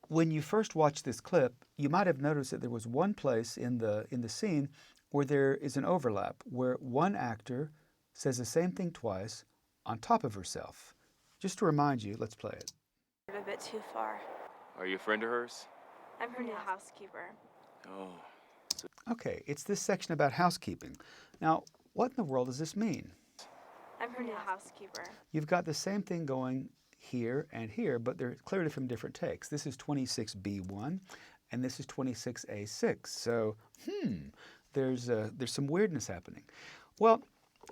When you first watched this clip, you might have noticed that there was one place in the scene where there is an overlap, where one actor says the same thing twice on top of herself. Just to remind you, let's play it. A bit too far. Are you a friend of hers? I'm her new housekeeper. Oh. Okay, it's this section about housekeeping. Now, what in the world does this mean? I'm her new housekeeper. You've got the same thing going here and here, but they're clearly from different takes. This is 26B1, and this is 26A6. So, there's some weirdness happening. Well,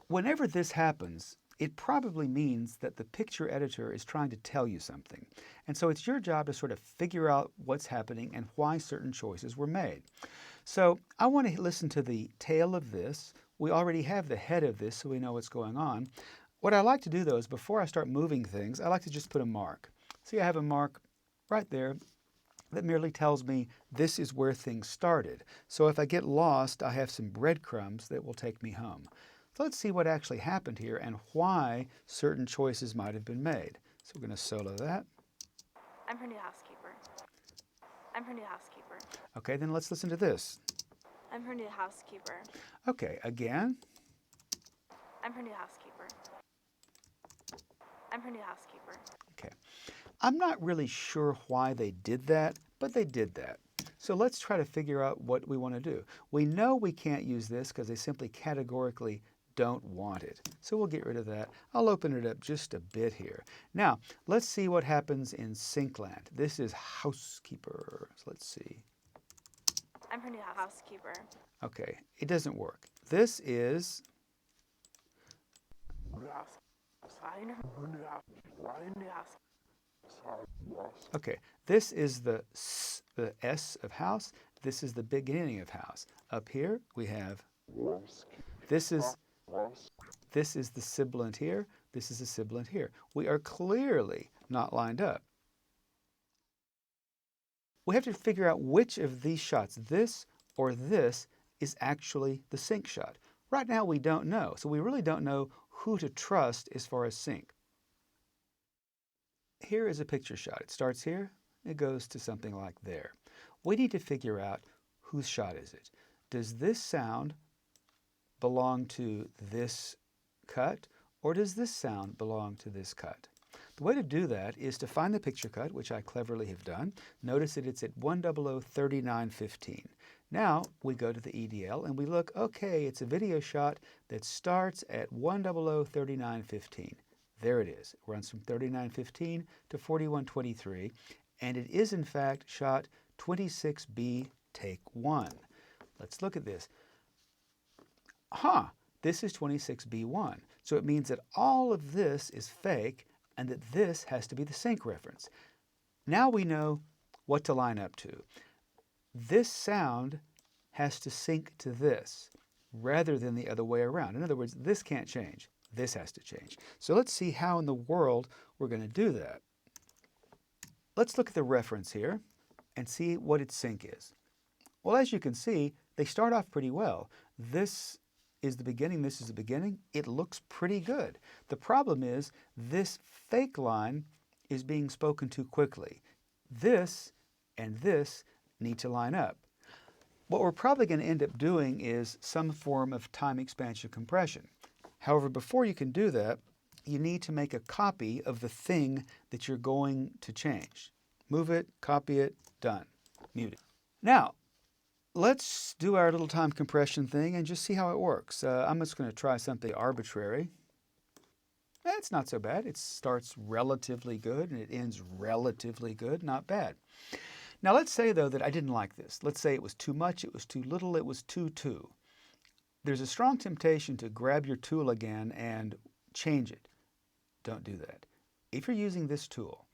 whenever this happens, it probably means that the picture editor is trying to tell you something. And so it's your job to sort of figure out what's happening and why certain choices were made. So I want to listen to the tail of this. We already have the head of this, so we know what's going on. What I like to do, though, is before I start moving things, I like to just put a mark. See, I have a mark right there that merely tells me this is where things started. So if I get lost, I have some breadcrumbs that will take me home. So let's see what actually happened here and why certain choices might have been made. So we're going to solo that. I'm her new housekeeper. I'm her new housekeeper. Okay, then let's listen to this. I'm her new housekeeper. Okay, again. I'm her new housekeeper. I'm her new housekeeper. Okay. I'm not really sure why they did that, but they did that. So let's try to figure out what we want to do. We know we can't use this because they simply categorically don't want it. So we'll get rid of that. I'll open it up just a bit here. Now, let's see what happens in Syncland. This is housekeeper. So let's see. I'm her new housekeeper. Okay, it doesn't work. This is... Okay, this is the S of house. This is the beginning of house. Up here we have, this is the sibilant here. This is the sibilant here. We are clearly not lined up. We have to figure out which of these shots, this or this, is actually the sync shot. Right now we don't know, so we really don't know who to trust as far as sync. Here is a picture shot. It starts here, it goes to something like there. We need to figure out whose shot is it. Does this sound belong to this cut, or does this sound belong to this cut? The way to do that is to find the picture cut, which I cleverly have done. Notice that it's at 1003915. Now we go to the EDL and we look, okay, it's a video shot that starts at 1003915. There it is. It runs from 3915 to 4123, and it is in fact shot 26B take 1. Let's look at this. This is 26B1. So it means that all of this is fake and that this has to be the sync reference. Now we know what to line up to. This sound has to sync to this rather than the other way around. In other words, this can't change. This has to change. So let's see how in the world we're going to do that. Let's look at the reference here and see what its sync is. Well, as you can see, they start off pretty well. This is the beginning, this is the beginning. It looks pretty good. The problem is this fake line is being spoken too quickly. This and this need to line up. What we're probably going to end up doing is some form of time expansion compression. However, before you can do that, you need to make a copy of the thing that you're going to change. Move it, copy it, done. Mute it. Now, let's do our little time compression thing and just see how it works. I'm just going to try something arbitrary. It's not so bad. It starts relatively good and it ends relatively good. Not bad. Now let's say, though, that I didn't like this. Let's say it was too much, it was too little, it was too. There's a strong temptation to grab your tool again and change it. Don't do that. If you're using this tool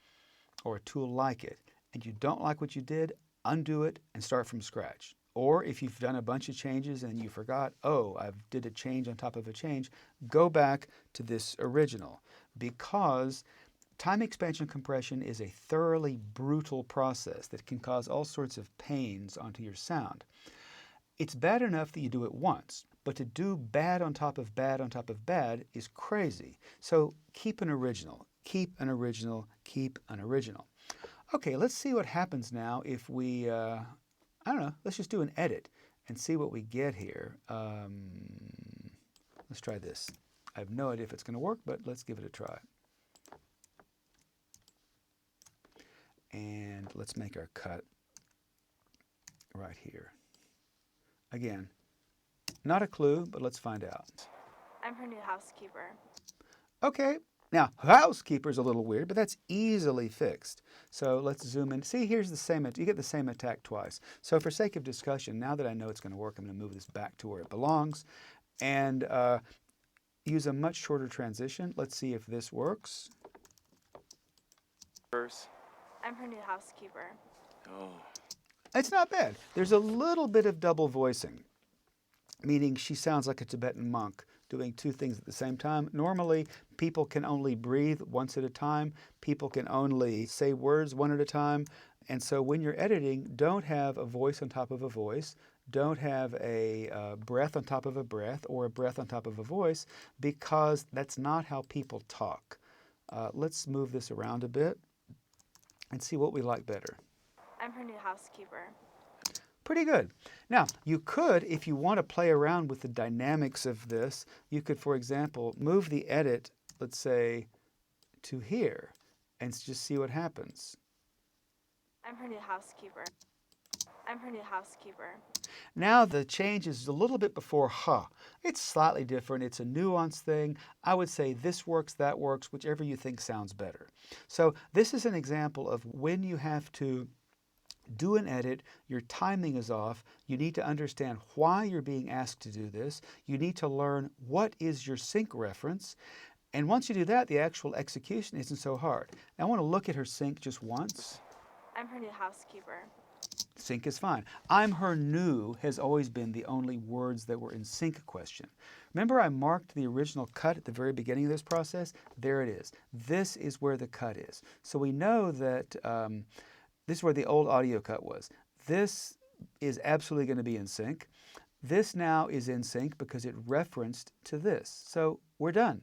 or a tool like it and you don't like what you did, undo it and start from scratch. Or if you've done a bunch of changes and you forgot, oh, I did a change on top of a change, go back to this original, because time expansion compression is a thoroughly brutal process that can cause all sorts of pains onto your sound. It's bad enough that you do it once, but to do bad on top of bad on top of bad is crazy. So keep an original, keep an original, keep an original. Okay, let's see what happens now if we, I don't know, let's just do an edit and see what we get here. Let's try this. I have no idea if it's going to work, but let's give it a try. And let's make our cut right here. Again, not a clue, but let's find out. I'm her new housekeeper. Okay, now housekeeper is a little weird, but that's easily fixed. So let's zoom in. See, here's the same, you get the same attack twice. So for sake of discussion, now that I know it's going to work, I'm going to move this back to where it belongs and use a much shorter transition. Let's see if this works. Hers? I'm her new housekeeper. Oh. It's not bad. There's a little bit of double voicing, meaning she sounds like a Tibetan monk doing two things at the same time. Normally, people can only breathe once at a time. People can only say words one at a time. And so when you're editing, don't have a voice on top of a voice. Don't have a breath on top of a breath or a breath on top of a voice, because that's not how people talk. Let's move this around a bit and see what we like better. I'm her new housekeeper. Pretty good. Now, you could, if you want to play around with the dynamics of this, you could, for example, move the edit, let's say, to here, and just see what happens. I'm her new housekeeper. I'm her new housekeeper. Now the change is a little bit before ha. It's slightly different. It's a nuanced thing. I would say this works, that works, whichever you think sounds better. So this is an example of when you have to do an edit, your timing is off, you need to understand why you're being asked to do this, you need to learn what is your sync reference, and once you do that, the actual execution isn't so hard. Now I want to look at her sync just once. I'm her new housekeeper. Sync is fine. I'm her new has always been the only words that were in sync question. Remember I marked the original cut at the very beginning of this process? There it is. This is where the cut is. So we know that this is where the old audio cut was. This is absolutely going to be in sync. This now is in sync because it referenced to this. So we're done.